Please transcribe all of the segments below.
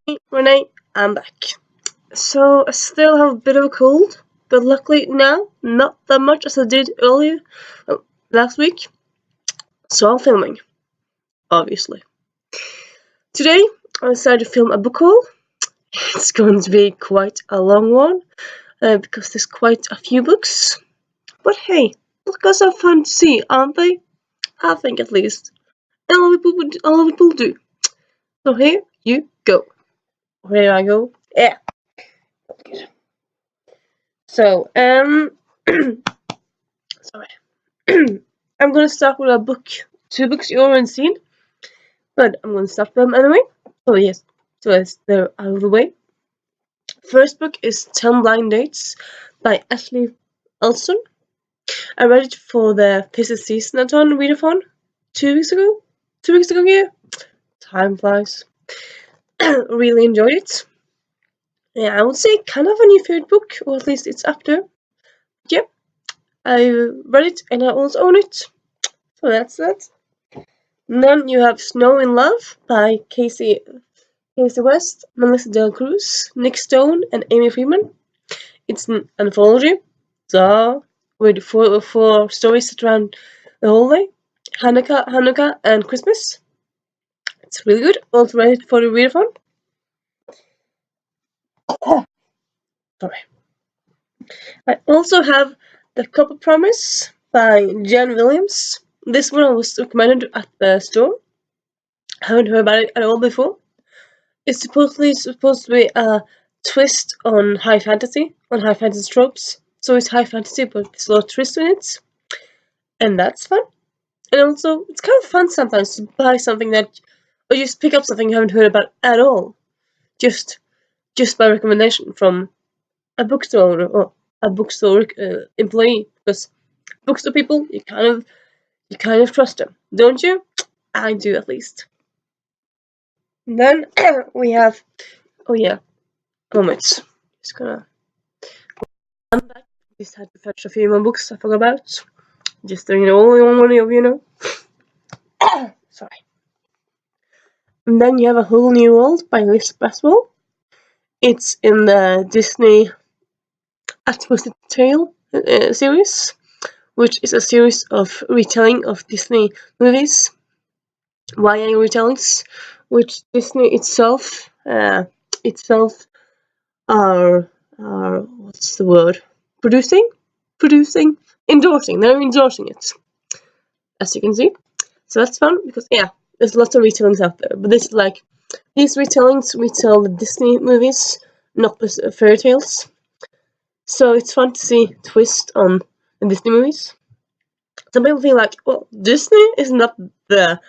Hey, Renee, I'm back. So, I still have a bit of a cold, but luckily now, not that much as I did earlier last week. So, I'm filming, obviously. Today, I decided to film a book haul. It's going to be quite a long one, because there's quite a few books. But hey, books are fun to see, aren't they? I think at least. And a lot of people do. So, here you go. Here I go. Yeah. So, sorry. I'm gonna start with a book, two books you already seen, but I'm gonna start them anyway. So yes, so as they're out of the way. First book is 10 Blind Dates by Ashley Elson. I read it for the Pisces Seasonathon readathon 2 weeks ago. 2 weeks ago, yeah. Time flies. Really enjoyed it. Yeah, I would say kind of a new favorite book, or at least it's up there. Yep, I read it and I also own it. So that's that. And then you have Snow in Love by Casey West, Melissa Del Cruz, Nick Stone, and Amy Freeman. It's an anthology, with four stories set around the holiday, Hanukkah, and Christmas. It's really good. Also read it for the readathon. Sorry. I also have The Couple Promise by Jen Williams. This one was recommended at the store. I haven't heard about it at all before. It's supposed to be a twist on high fantasy tropes. So it's high fantasy, but there's a lot of twist in it, and that's fun. And also, it's kind of fun sometimes to buy something or just pick up something you haven't heard about at all, just by recommendation from a bookstore owner or a bookstore employee. Because bookstore people, you kind of trust them, don't you? I do at least. And then we have, oh yeah, moments. Just gonna. I'm back. Just had to fetch a few more books I forgot about. Just doing it all in one of Sorry. And then you have A Whole New World by Liz Baswell. It's in the Disney A Twisted Tale series, which is a series of retelling of Disney movies, YA retellings, which Disney itself are what's the word? Producing, endorsing. They're endorsing it, as you can see. So that's fun because there's lots of retellings out there, but these retellings retell the Disney movies, not the fairy tales. So it's fun to see twist on the Disney movies. Some people feel like, well, Disney is not the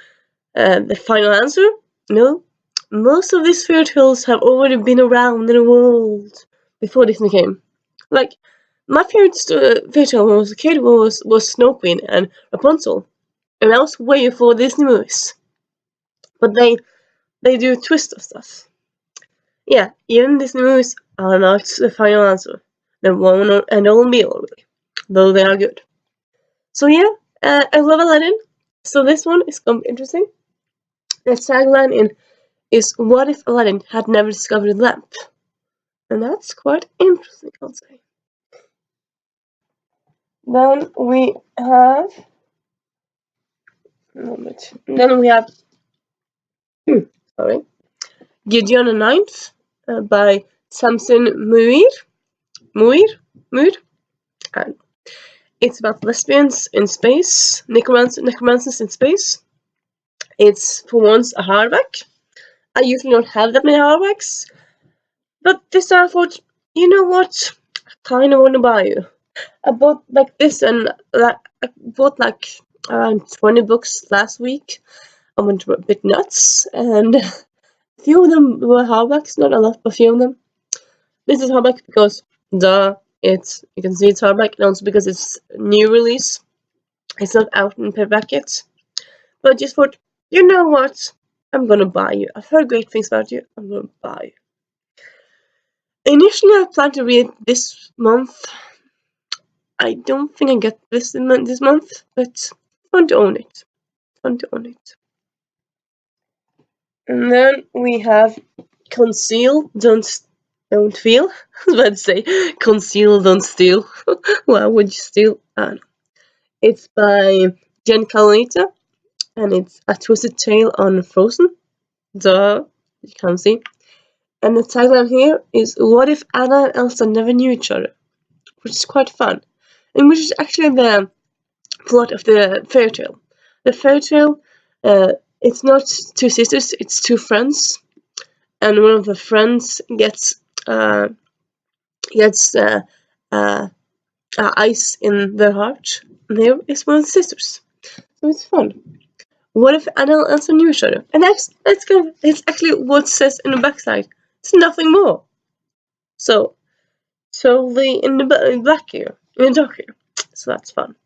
final answer. No, most of these fairy tales have already been around in the world before Disney came. Like my favorite fairy tale when I was a kid was Snow Queen and Rapunzel, and that was way before Disney movies. But they do twist of stuff. Yeah, even Disney movies are not the final answer. They won't and they won't be all really, though they are good. So yeah, I love Aladdin. So this one is gonna be interesting. The tagline is "What if Aladdin had never discovered the lamp?" And that's quite interesting, I'll say. Then we have Then we have sorry, Gideon the Ninth by Samson Muir, and it's about lesbians in space, necromancers in space. It's for once a hardback. I usually don't have that many hardbacks, but this time I thought, you know what? I kind of want to buy you. I bought like this and I bought like around 20 books last week. I went a bit nuts, and a few of them were hardbacks, not a lot, but a few of them. This is hardback because, you can see it's hardback, and also because it's new release. It's not out in paperback yet. But I just thought, you know what? I'm gonna buy you. I've heard great things about you. I'm gonna buy you. Initially, I planned to read it this month. I don't think I get this month, but fun to own it. Fun to own it. And then we have Conceal, don't feel. I was about to say, conceal, don't steal. Why would you steal? I don't know. It's by Jen Calonita, and it's A Twisted Tale on Frozen. Duh, you can't see. And the tagline here is, "What if Anna and Elsa never knew each other?" Which is quite fun, and which is actually the plot of the fairy tale. The fairy tale, it's not two sisters, it's two friends, and one of the friends gets ice in their heart, and there is one of the sisters. So it's fun. What if Anna and Elsa knew each other? And that's actually what it says in the backside. It's nothing more. So totally in the black here, in the dark here. So that's fun.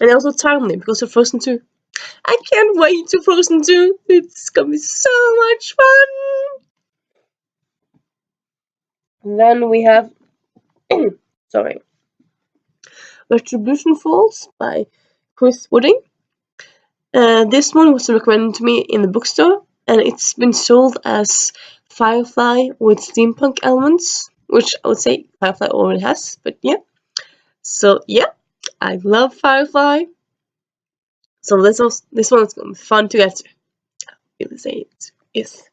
And also timely because of Frozen 2. I can't wait to Frozen 2. It's gonna be so much fun. And then we have sorry, Retribution Falls by Chris Wooding. This one was recommended to me in the bookstore, and it's been sold as Firefly with steampunk elements, which I would say Firefly already has, but yeah. So yeah, I love Firefly. So this one's gonna be fun to get to. I really say it is.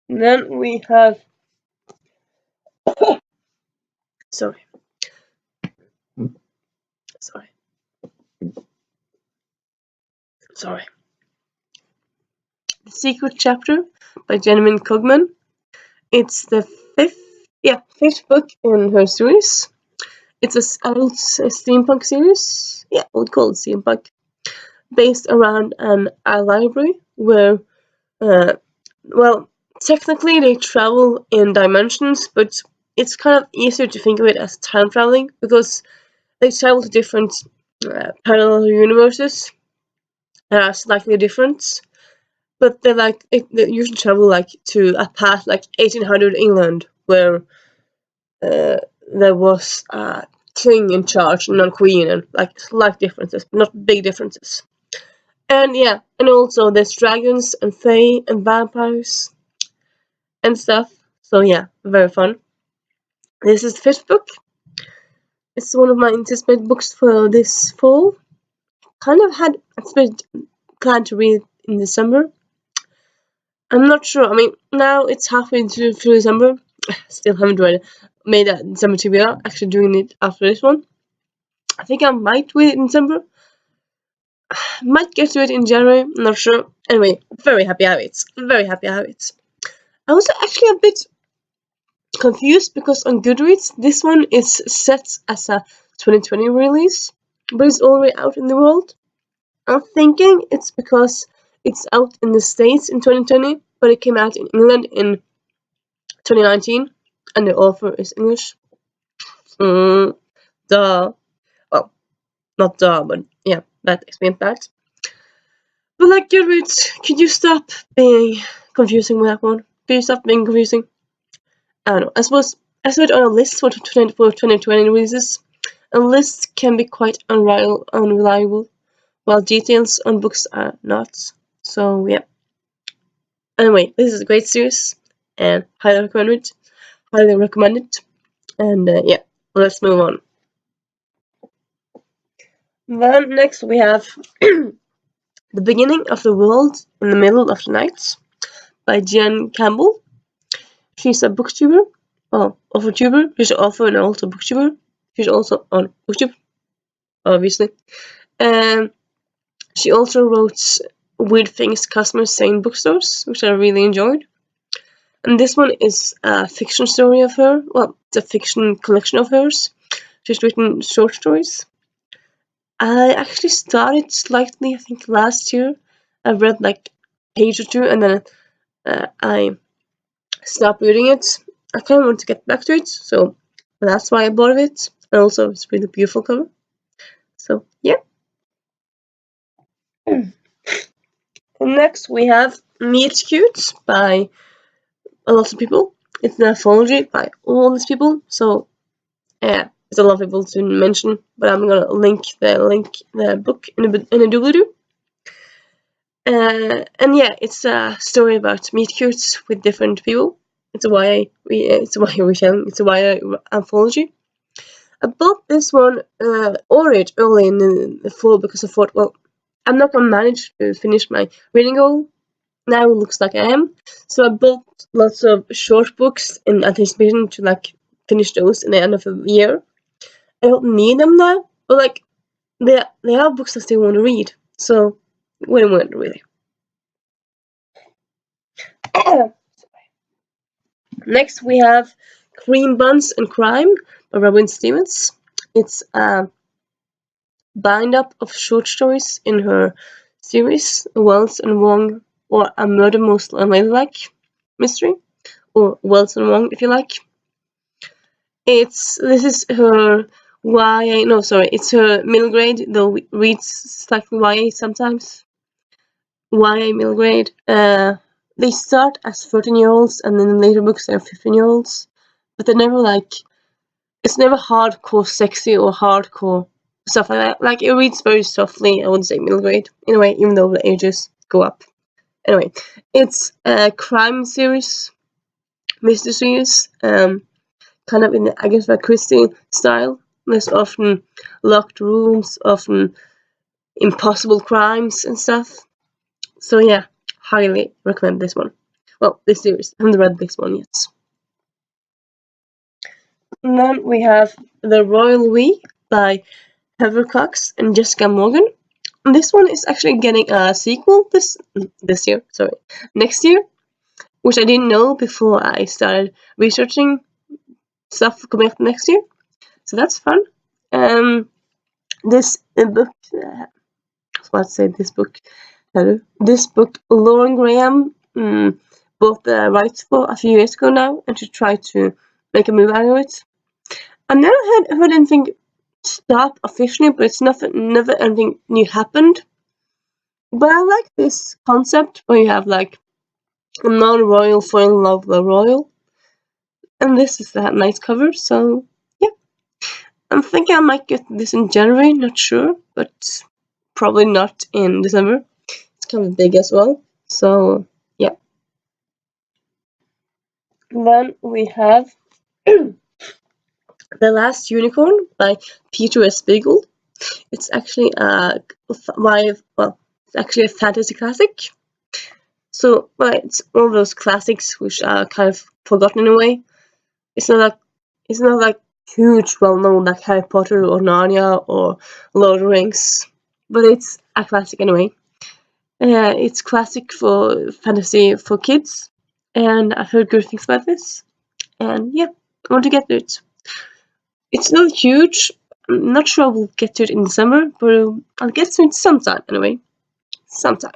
And then we have sorry. The Secret Chapter by Jennifer Cogman. It's the fifth book in her series. It's an adult steampunk series. Yeah, I would call it steampunk. Based around a library where, well, technically they travel in dimensions, but it's kind of easier to think of it as time traveling because they travel to different parallel universes that are slightly different. But they usually travel to a past 1800 England where there was a king in charge and not a queen, and slight differences, but not big differences. And yeah, and also there's dragons and fae and vampires and stuff. So yeah, very fun. This is the fifth book. It's one of my anticipated books for this fall. Kind of had planned to read it in December. I'm not sure. I mean, now it's halfway through December. Still haven't made that December TBR. Actually doing it after this one. I think I might read it in December. Might get to it in January. I'm not sure. Anyway, very happy habits. Very happy habits. I was actually a bit confused because on Goodreads this one is set as a 2020 release, but it's already out in the world. I'm thinking it's because it's out in the States in 2020, but it came out in England in 2019, and the author is English. Duh. Well, not duh, but yeah, that explains that. But Goodreads, could you stop being confusing with that one? Could you stop being confusing? I don't know. I suppose I saw it on a list for 2020 releases. A list can be quite unreliable, while details on books are not. So yeah. Anyway, this is a great series, and highly recommend it. Highly recommend it. And yeah, let's move on. Then next we have The Beginning of the World in the Middle of the Night by Jen Campbell. She's a booktuber. Well, a tuber. She's an author and also a booktuber. She's also on booktube, obviously. And she also wrote Weird Things Customers Say in Bookstores, which I really enjoyed. And this one is a fiction story of her. Well, it's a fiction collection of hers. She's written short stories. I actually started slightly, I think, last year. I read a page or two, and then I stopped reading it. I kind of want to get back to it, so that's why I bought it. And also, it's a really beautiful cover. So, yeah. And next, we have Meet Cute by a lot of people. It's an anthology by all these people, so yeah, there's a lot of people to mention, but I'm gonna link the book in a doobly-doo. And yeah, it's a story about meet cutes with different people. It's a YA, it's a YA retelling, it's a YA anthology. I bought this one, ordered early in the fall because I thought, well, I'm not gonna manage to finish my reading goal. Now it looks like I am. So I bought lots of short books in anticipation to like finish those in the end of the year. I don't need them now, but like they are books I still want to read. So win-win really. Next we have Cream Buns and Crime by Robin Stevens. It's a bind up of short stories in her series Wells and Wong, or A Murder Most Unladylike Mystery, or Wells and Wong if you like. This is her YA, no sorry, it's her middle grade, though it reads slightly YA sometimes. YA middle grade. They start as 13-year-olds and then in later books they're 15-year-olds. But they're never like, it's never hardcore sexy or hardcore stuff like that. Like, it reads very softly, I would say middle grade, in a way, even though the ages go up. Anyway, it's a crime series, mystery series, kind of in the Agatha Christie style. There's often locked rooms, often impossible crimes and stuff. So yeah, highly recommend this one. Well, this series. I haven't read this one yet. And then we have The Royal We by Heather Cox and Jessica Morgan. And this one is actually getting a sequel this year, sorry, next year, which I didn't know before I started researching stuff coming up next year. So that's fun. This book, I was about to say this book. This book, Lauren Graham bought the rights for a few years ago now, and she tried to make a movie out of it. I never heard anything stop officially, but it's never anything new happened. But I like this concept where you have like a non-royal fall in love with a royal, and this is that nice cover. So yeah, I'm thinking I might get this in January. Not sure, but probably not in December. It's kind of big as well. So yeah. Then we have The Last Unicorn by Peter S. Beagle. It's actually it's actually a fantasy classic. So, well, it's one of those classics which are kind of forgotten in a way. It's not like huge, well known like Harry Potter or Narnia or Lord of the Rings, but it's a classic anyway. It's classic for fantasy for kids, and I've heard good things about this. And yeah, I want to get to it. It's not huge. I'm not sure we'll get to it in December, but I'll get to it sometime anyway. Sometime.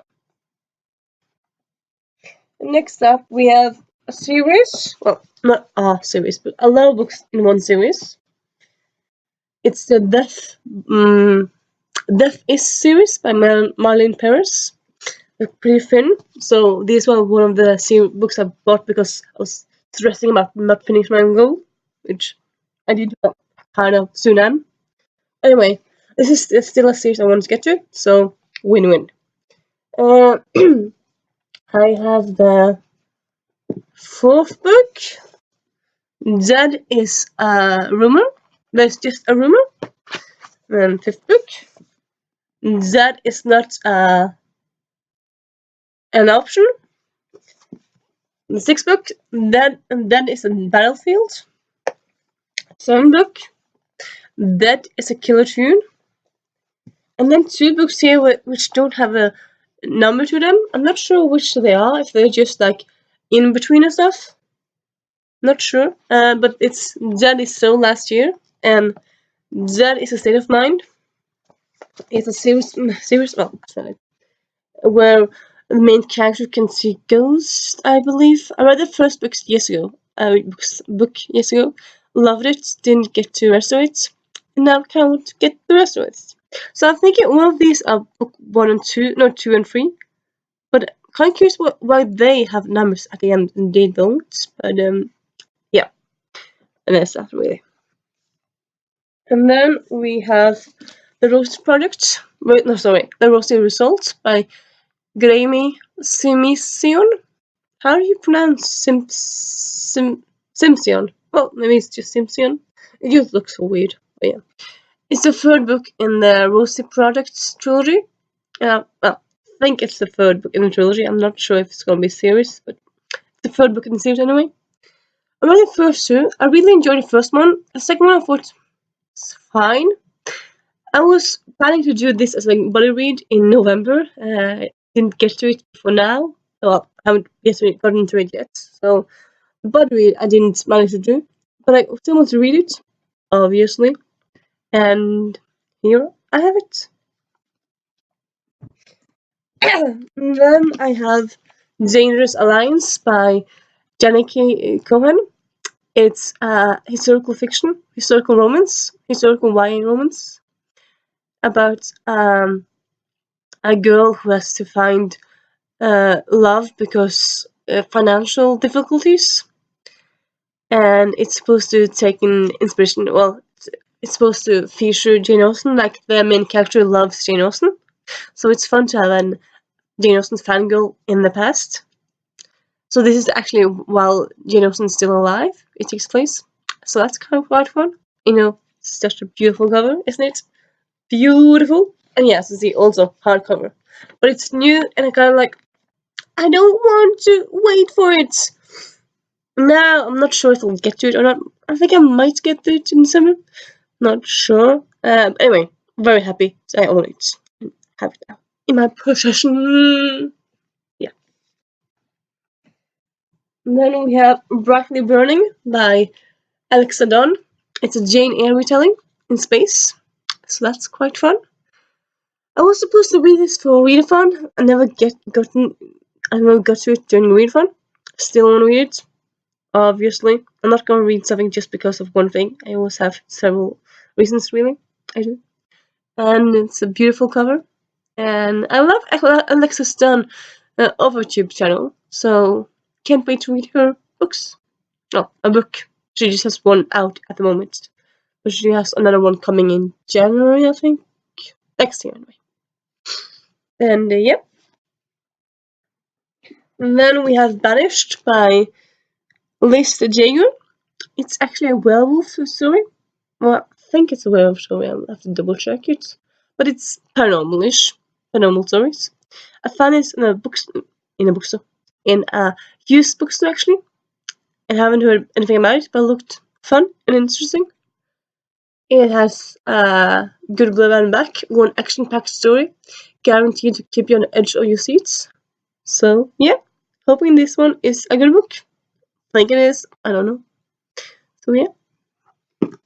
Next up, we have a series. Well, not a series, but a lot of books in one series. It's the Death Is series by Marlene Paris. They're pretty thin, so these were one of the books I bought because I was stressing about not finishing my goal, which I did kind of soon am. Anyway, this is still a series I want to get to, so win-win. Uh, I have the fourth book. That is a rumor. That's just a rumor. And fifth book. That is not an option. The sixth book. That is a battlefield. Seventh book. That is a killer tune. And then two books here which don't have a number to them. I'm not sure which they are. If they're just like in between and stuff. Not sure. But it's That Is So Last Year, and That Is a State of Mind. It's a series where the main character can see ghosts, I believe. I read the first book years ago. Loved it, didn't get to the rest of it, and now can't want to get the rest of it. So I'm thinking one of these are book 1 and 2, no 2 and 3. But kind of curious why they have numbers at the end and they don't. But yeah, and that's that really. And then we have The Roasted Project. The Roasted Results by Graeme Simsion. How do you pronounce Simpson? Well, maybe it's just Simpson. It just looks so weird. But yeah. It's the third book in the Rosie Projects trilogy. Well, I think it's the third book in the trilogy. I'm not sure if it's going to be a series, but it's the third book in the series anyway. I read the first two. I really enjoyed the first one. The second one I thought was fine. I was planning to do this as a buddy read in November. Didn't get to it for now. Well, I haven't gotten to it yet. So, the buddy read I didn't manage to do. But I still want to read it, obviously. And here I have it. Then I have Dangerous Alliance by Janneke Cohen. It's historical fiction, historical romance, historical YA romance about a girl who has to find love because financial difficulties, and it's supposed to take an inspiration. Well, it's supposed to feature Jane Austen, like the main character loves Jane Austen, so it's fun to have an Jane Austen fangirl in the past. So this is actually while Jane Austen's still alive. It takes place, so that's kind of quite fun. It's such a beautiful cover, isn't it? Beautiful. And yes, it's the also hardcover, but it's new, and I kind of like. I don't want to wait for it. Now I'm not sure if I'll get to it or not. I think I might get to it in summer. Not sure. Anyway, very happy I own it. Have it now in my possession. Yeah. And then we have Brightly Burning by Alexa Donne. It's a Jane Eyre retelling in space, so that's quite fun. I was supposed to read this for readathon. I never got to it during readathon. Still want to read it. Obviously, I'm not going to read something just because of one thing. I always have several reasons, really. I do. And it's a beautiful cover. And I love Alexa Donne OverTube channel, so can't wait to read her books. Oh, a book. She just has one out at the moment. But she has another one coming in January, I think. Next year, anyway. And yep. And then we have Banished by Liz Jaeger. It's actually a werewolf story. Well, I think it's a werewolf story. I'll have to double check it. But it's paranormal-ish. Paranormal stories. I found it in a bookstore. In a used bookstore, actually. And I haven't heard anything about it, but it looked fun and interesting. It has good blue and back, one action-packed story, guaranteed to keep you on the edge of your seats. So, yeah, hoping this one is a good book. I think it is, I don't know. So, yeah.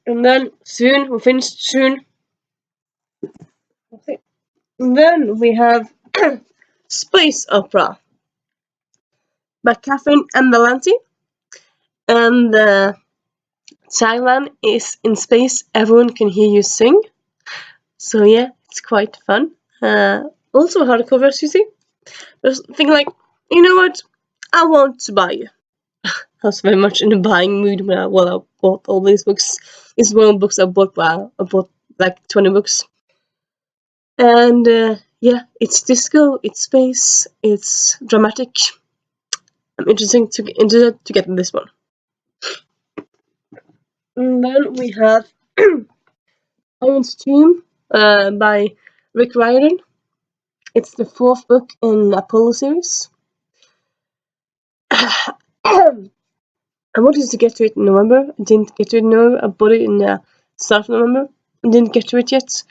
And then soon, we'll finish soon. Okay. And then we have Space Opera by Catherine Embalanti. And the tagline is, "In space, everyone can hear you sing." So yeah, it's quite fun. Also hardcover, you see. Just think like, you know what? I want to buy you. I was very much in the buying mood when I bought all these books. It's one of the books I bought. Wow, I bought like 20 books. And yeah, it's disco, it's space, it's dramatic. I'm interested to get this one. And then we have Iron's Tomb by Rick Riordan. It's the fourth book in the Apollo series. I wanted to get to it in November. I didn't get to it in November. I bought it in the start of November. I didn't get to it yet.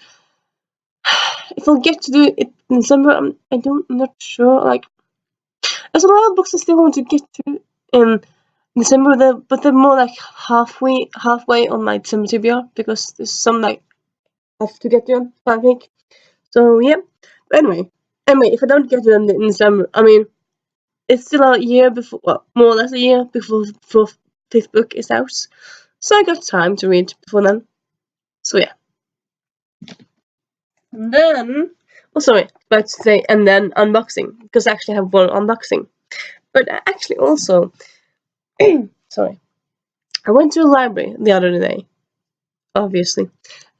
If I'll get to do it in December, I'm not sure. Like, there's a lot of books I still want to get to in December, but they're more like halfway on my December TBR, because there's some like I have to get to, I think. So yeah. But anyway, if I don't get to them in December, I mean, it's still a year before, well, more or less a year before the fifth book is out. So I got time to read before then. So yeah. And then, about to say, and then unboxing, because I actually have one unboxing. But actually also, sorry, I went to a library the other day, obviously.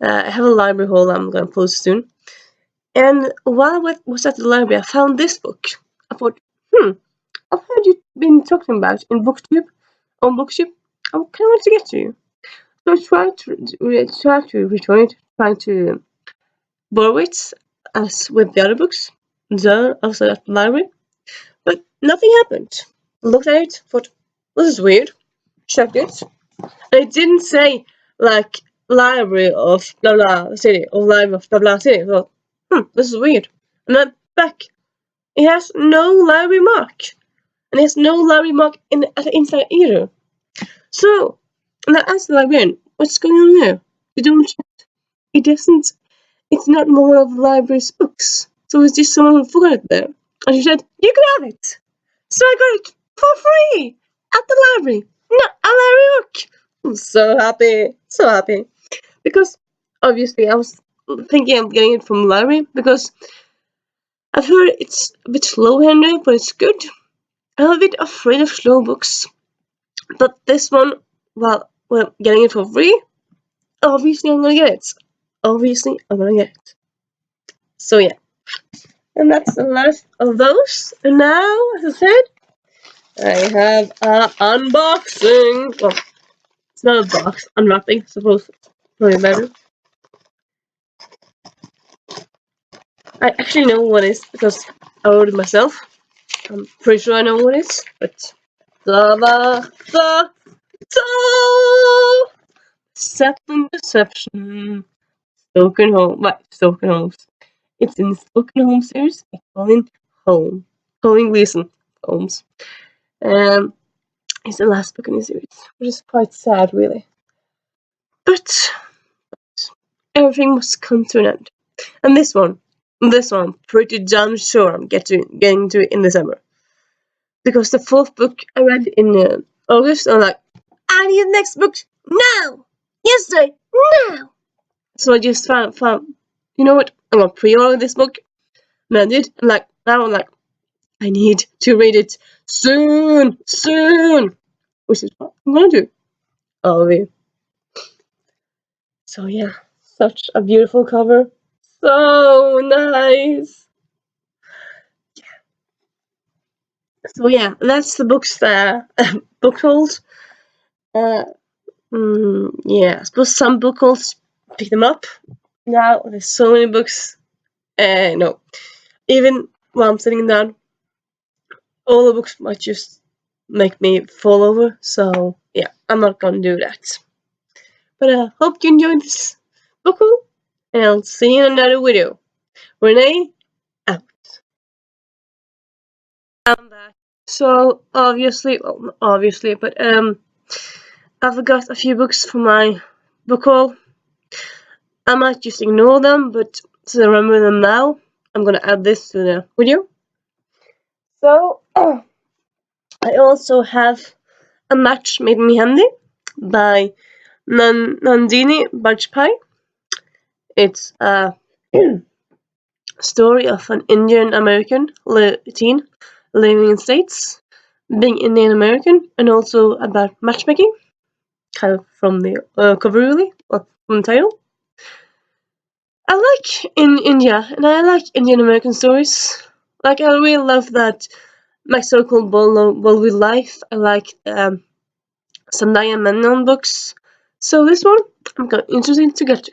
I have a library haul I'm going to post soon. And while I was at the library, I found this book. I thought, I've heard you've been talking about in BookTube, on BookTube. I kind of want to get to you. So I tried to return it, trying to borrow it, as with the other books, also at the library. But nothing happened. Looked at it, thought, this is weird. Checked it. And it didn't say, like, library of blah blah city, or library of blah blah city. I thought, this is weird. And then back. It has no library mark. And it has no library mark at the inside either. So, and I asked the librarian, what's going on here? You don't check. It doesn't, it's not one of the library's books. So it's just someone who forgot it there. And she said, you can have it. So I got it for free at the library. Not a library book. I'm so happy. So happy. Because obviously I was thinking of getting it from the library because I've heard it's a bit slow-handed, but it's good. I'm a bit afraid of slow books. But this one, well, getting it for free, obviously I'm gonna get it. Obviously I'm gonna get it. So yeah. And that's the last of those. And now, as I said, I have unboxing. Well, it's not a box, unwrapping, I suppose. Probably better. I actually know what it is because I wrote it myself. I'm pretty sure I know what it is, but Deception. Stoken Home. What? Stoken Holmes. It's in the Stoken Holmes series by Colin Gleason Holmes. It's the last book in the series, which is quite sad, really. But everything must come to an end. And this one, I'm pretty damn sure I'm getting to it in December. Because the fourth book I read in August, I'm like, I need the next book now! Yesterday! Now! So I just found, you know what? I'm gonna pre-order this book. And I did. And now I'm like, I need to read it soon! Which is what I'm gonna do. All of you. So yeah, such a beautiful cover. So nice! So yeah, that's the books that book hauls. Yeah, I suppose some book hauls pick them up. Now there's so many books. No, even while I'm sitting down, all the books might just make me fall over. So yeah, I'm not gonna do that. But I hope you enjoyed this book haul, and I'll see you in another video. Renee, out. I'm back. So obviously, well, not obviously, but I've got a few books for my book haul. I might just ignore them, but to remember them now, I'm gonna add this to the video. So I also have A Match Made Me Handy by Nandini Bajpai. It's a story of an Indian American teen living in States, being Indian American, and also about matchmaking, kind of from the cover really, or from the title. I like in India, and I like Indian American stories. Like, I really love that My So-Called Bollywood Life. I like Sandhya Menon books. So this one, I'm interested to get to.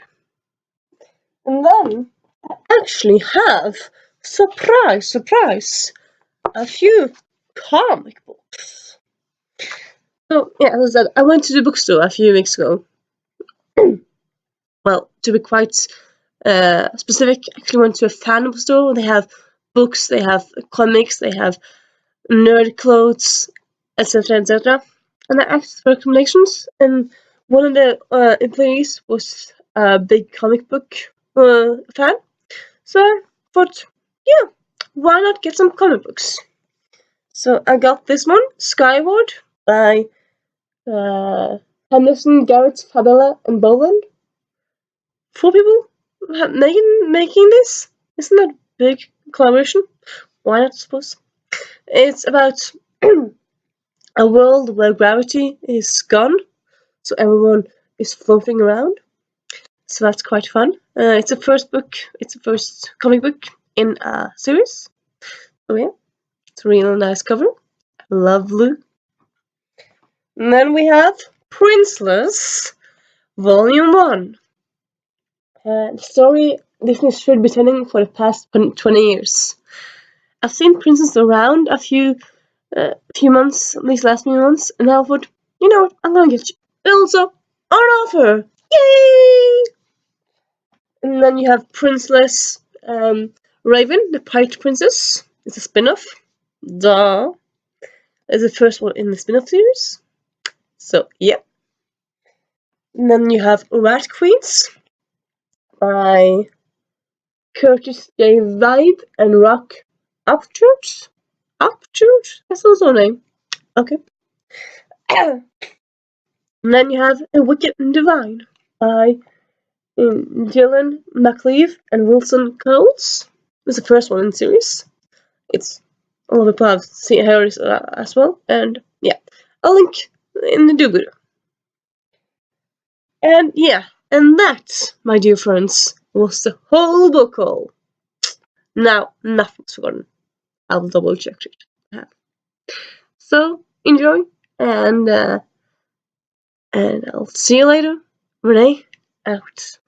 And then, I actually have, surprise, a few comic books. So, yeah, as I said, I went to the bookstore a few weeks ago. Well, to be quite specific, I actually went to a fan bookstore. They have books, they have comics, they have nerd clothes, etc., etc. And I asked for recommendations, and one of the employees was a big comic book fan. So I thought, yeah, why not get some comic books? So I got this one, Skyward, by Henderson, Garrett, Fabella, and Boland. 4 people making this? Isn't that a big collaboration? Why not, I suppose? It's about a world where gravity is gone, so everyone is floating around. So that's quite fun. It's the first book. It's the first comic book in a series. So yeah, it's a really nice cover. Lovely. And then we have Princeless, Volume 1. The story Disney should be telling for the past 20 years. I've seen Princess around a few months, these last few months, and I thought, you know what, I'm gonna get Elsa on offer! Yay! And then you have Princeless Raven, the Pirate Princess. It's a spin-off. Duh. It's the first one in the spin-off series. So, yeah. And then you have Rat Queens by Curtis J. Vibe and Rock Upchurch? Upchurch? That's also a name. Okay. And then you have A Wicked and Divine by Dylan McLeave and Wilson Coles. It's the first one in the series. It's a lot of people have seen Harris as well, and yeah, I'll link in the doobly-doo. And yeah, and that, my dear friends, was the whole book haul. Now, nothing's forgotten. I'll double check it. So, enjoy, and I'll see you later. Renee, out.